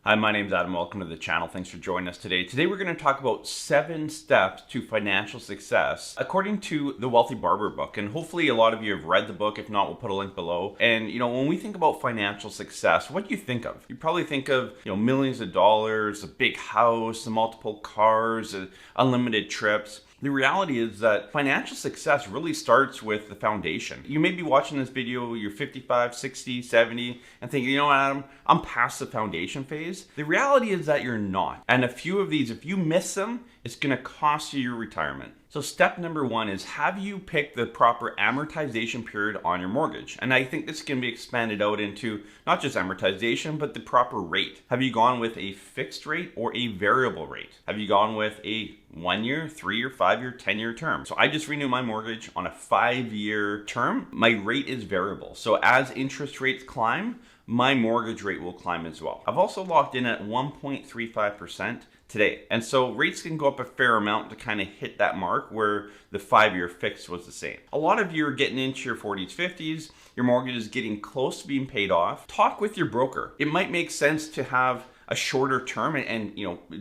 Hi, my name's Adam. Welcome to the channel. Thanks for joining us today. Today we're going to talk about 7 steps to financial success according to the Wealthy Barber book. And hopefully a lot of you have read the book. If not, we'll put a link below. And when we think about financial success, what do you think of? You probably think of millions of dollars, a big house, multiple cars, unlimited trips. The reality is that financial success really starts with the foundation. You may be watching this video, you're 55, 60, 70, and thinking, you know what, Adam, I'm past the foundation phase. The reality is that you're not. And a few of these, if you miss them, it's gonna cost you your retirement. So step number 1 is, have you picked the proper amortization period on your mortgage? And I think this can be expanded out into not just amortization, but the proper rate. Have you gone with a fixed rate or a variable rate? Have you gone with a 1-year, 3-year, 5-year, 10-year term? So I just renewed my mortgage on a 5-year term. My rate is variable. So as interest rates climb, my mortgage rate will climb as well. I've also locked in at 1.35% today. And so rates can go up a fair amount to kind of hit that mark where the 5-year fixed was the same. A lot of you are getting into your 40s, 50s, your mortgage is getting close to being paid off. Talk with your broker. It might make sense to have a shorter term and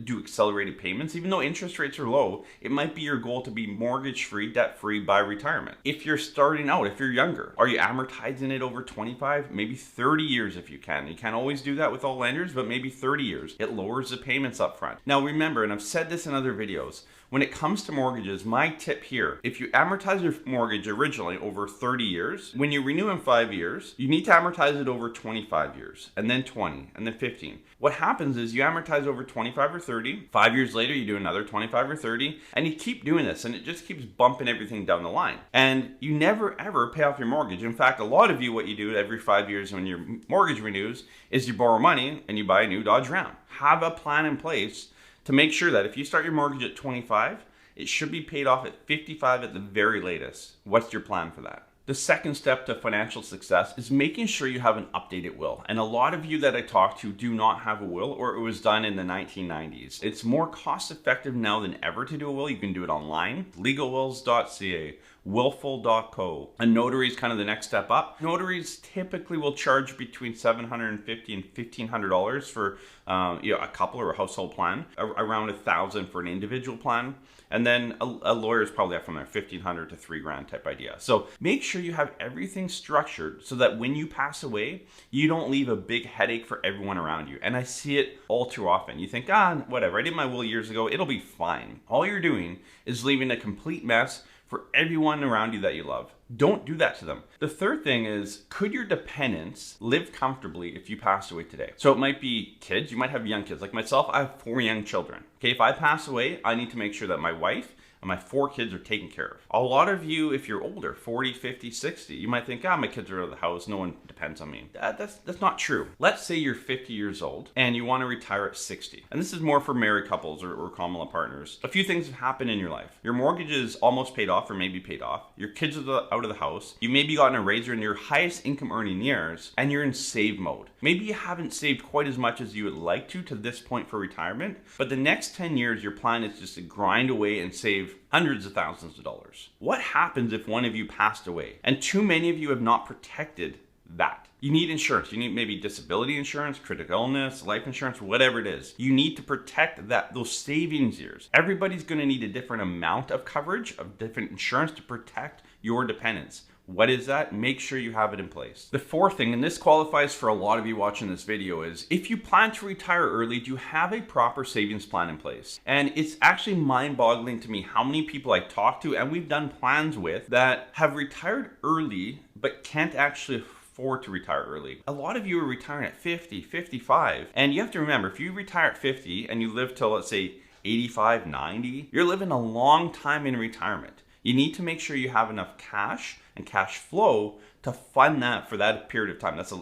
do accelerated payments. Even though interest rates are low, it might be your goal to be mortgage free, debt free by retirement. If you're starting out, if you're younger, are you amortizing it over 25, maybe 30 years if you can? You can't always do that with all lenders, but maybe 30 years. It lowers the payments up front. Now remember, and I've said this in other videos, when it comes to mortgages, my tip here, if you amortize your mortgage originally over 30 years, when you renew in 5 years, you need to amortize it over 25 years, and then 20, and then 15. What happens is you amortize over 25 or 30, 5 years later you do another 25 or 30, and you keep doing this, and it just keeps bumping everything down the line. And you never ever pay off your mortgage. In fact, a lot of you, what you do every 5 years when your mortgage renews is you borrow money and you buy a new Dodge Ram. Have a plan in place to make sure that if you start your mortgage at 25, it should be paid off at 55 at the very latest. What's your plan for that? The second step to financial success is making sure you have an updated will. And a lot of you that I talk to do not have a will, or it was done in the 1990s. It's more cost effective now than ever to do a will. You can do it online, legalwills.ca, willful.co. A notary is kind of the next step up. Notaries typically will charge between $750 and $1,500 for a couple or a household plan, around $1,000 for an individual plan. And then a lawyer is probably up from there, $1,500 to $3,000 type idea. So make sure you have everything structured so that when you pass away, you don't leave a big headache for everyone around you. And I see it all too often. You think, whatever, I did my will years ago, it'll be fine. All you're doing is leaving a complete mess for everyone around you that you love. Don't do that to them. The third thing is, could your dependents live comfortably if you passed away today? So it might be kids, you might have young kids. Like myself, I have 4 young children. Okay, if I pass away, I need to make sure that my wife and my 4 kids are taken care of. A lot of you, if you're older, 40, 50, 60, you might think, my kids are out of the house, no one depends on me. That's not true. Let's say you're 50 years old and you want to retire at 60. And this is more for married couples or common law partners. A few things have happened in your life. Your mortgage is almost paid off or maybe paid off. Your kids are out of the house. You maybe gotten a raise in your highest income earning years and you're in save mode. Maybe you haven't saved quite as much as you would like to this point for retirement, but the next 10 years, your plan is just to grind away and save hundreds of thousands of dollars. What happens if one of you passed away? And too many of you have not protected that. You need insurance. You need maybe disability insurance, critical illness, life insurance, whatever it is. You need to protect those savings years. Everybody's going to need a different amount of coverage, of different insurance to protect your dependents. What is that? Make sure you have it in place. The fourth thing, and this qualifies for a lot of you watching this video, is if you plan to retire early, do you have a proper savings plan in place? And it's actually mind-boggling to me how many people I talk to and we've done plans with that have retired early but can't actually afford to retire early. A lot of you are retiring at 50, 55, and you have to remember, if you retire at 50 and you live till, let's say, 85, 90, you're living a long time in retirement. You need to make sure you have enough cash and cash flow to fund that for that period of time. That's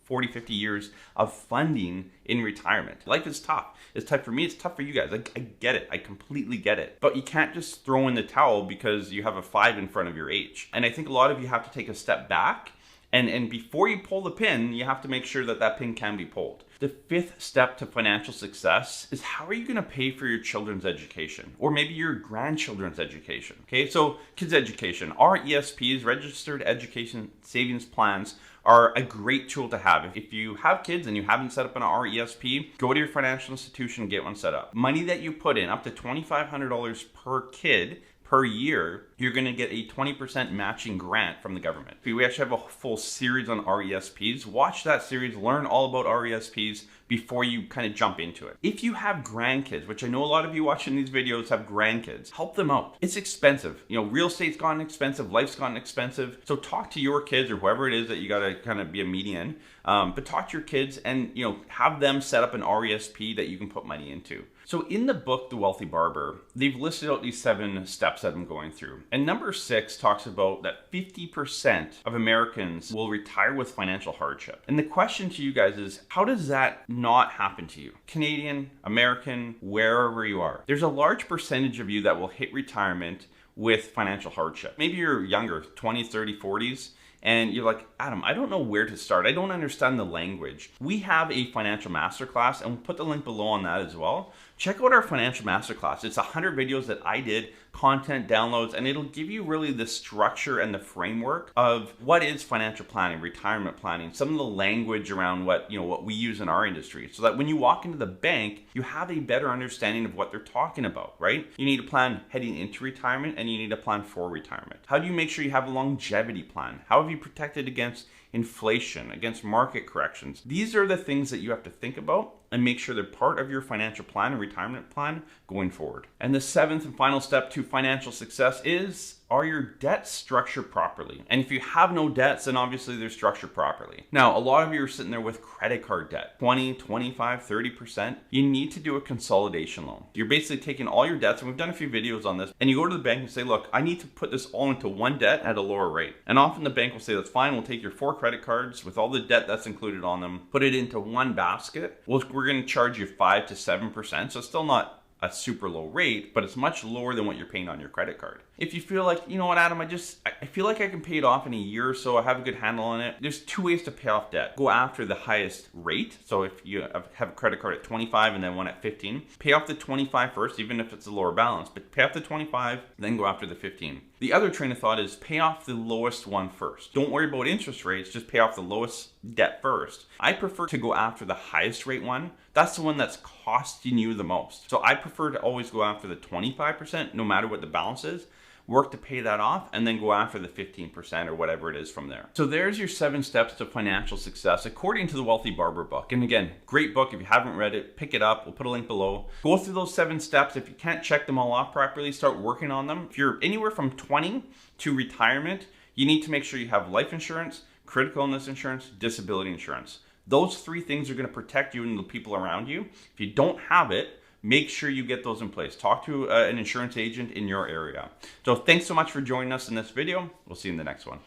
40, 50 years of funding in retirement. Life is tough. It's tough for me. It's tough for you guys. I get it. I completely get it. But you can't just throw in the towel because you have a 5 in front of your age. And I think a lot of you have to take a step back. And before you pull the pin, you have to make sure that pin can be pulled. The fifth step to financial success is how are you going to pay for your children's education or maybe your grandchildren's education? Okay, so kids' education, RESPs, registered education savings plans, are a great tool to have. If you have kids and you haven't set up an RESP, go to your financial institution and get one set up. Money that you put in, up to $2,500 per kid per year, you're going to get a 20% matching grant from the government. We actually have a full series on RESPs. Watch that series, learn all about RESPs before you kind of jump into it. If you have grandkids, which I know a lot of you watching these videos have grandkids, help them out. It's expensive. You know, real estate's gotten expensive, life's gotten expensive. So talk to your kids or whoever it is that you got to kind of be a median, but talk to your kids and, you know, have them set up an RESP that you can put money into. So in the book, The Wealthy Barber, they've listed out these 7 steps that I'm going through. And number 6 talks about that 50% of Americans will retire with financial hardship. And the question to you guys is, how does that not happen to you? Canadian, American, wherever you are. There's a large percentage of you that will hit retirement with financial hardship. Maybe you're younger, 20s, 30s, 40s. And you're like, Adam, I don't know where to start. I don't understand the language. We have a financial masterclass, and we'll put the link below on that as well. Check out our financial masterclass. It's 100 videos that I did, content downloads, and it'll give you really the structure and the framework of what is financial planning, retirement planning, some of the language around what we use in our industry, so that when you walk into the bank, you have a better understanding of what they're talking about, right? You need a plan heading into retirement, and you need a plan for retirement. How do you make sure you have a longevity plan? How have you protected against inflation, against market corrections? These are the things that you have to think about and make sure they're part of your financial plan and retirement plan going forward. And the 7th and final step to financial success is, are your debts structured properly? And if you have no debts, then obviously they're structured properly. Now, a lot of you are sitting there with credit card debt, 20, 25, 30%. You need to do a consolidation loan. You're basically taking all your debts, and we've done a few videos on this, and you go to the bank and say, look, I need to put this all into one debt at a lower rate. And often the bank will say, that's fine, we'll take your 4 credit cards with all the debt that's included on them, put it into one basket. We're going to charge you 5 to 7%, so it's still not a super low rate, but it's much lower than what you're paying on your credit card. If you feel like, you know what, Adam, I feel like I can pay it off in a year or so, I have a good handle on it. There's 2 ways to pay off debt. Go after the highest rate. So if you have a credit card at 25 and then one at 15, pay off the 25 first, even if it's a lower balance, but pay off the 25, then go after the 15. The other train of thought is pay off the lowest one first. Don't worry about interest rates, just pay off the lowest debt first. I prefer to go after the highest rate one. That's the one that's costing you the most. So I prefer to always go after the 25%, no matter what the balance is. Work to pay that off, and then go after the 15% or whatever it is from there. So there's your 7 steps to financial success according to the Wealthy Barber book. And again, great book. If you haven't read it, pick it up. We'll put a link below. Go through those 7 steps. If you can't check them all off properly, start working on them. If you're anywhere from 20 to retirement, you need to make sure you have life insurance, critical illness insurance, disability insurance. Those 3 things are going to protect you and the people around you. If you don't have it, make sure you get those in place. Talk to an insurance agent in your area. So thanks so much for joining us in this video. We'll see you in the next one.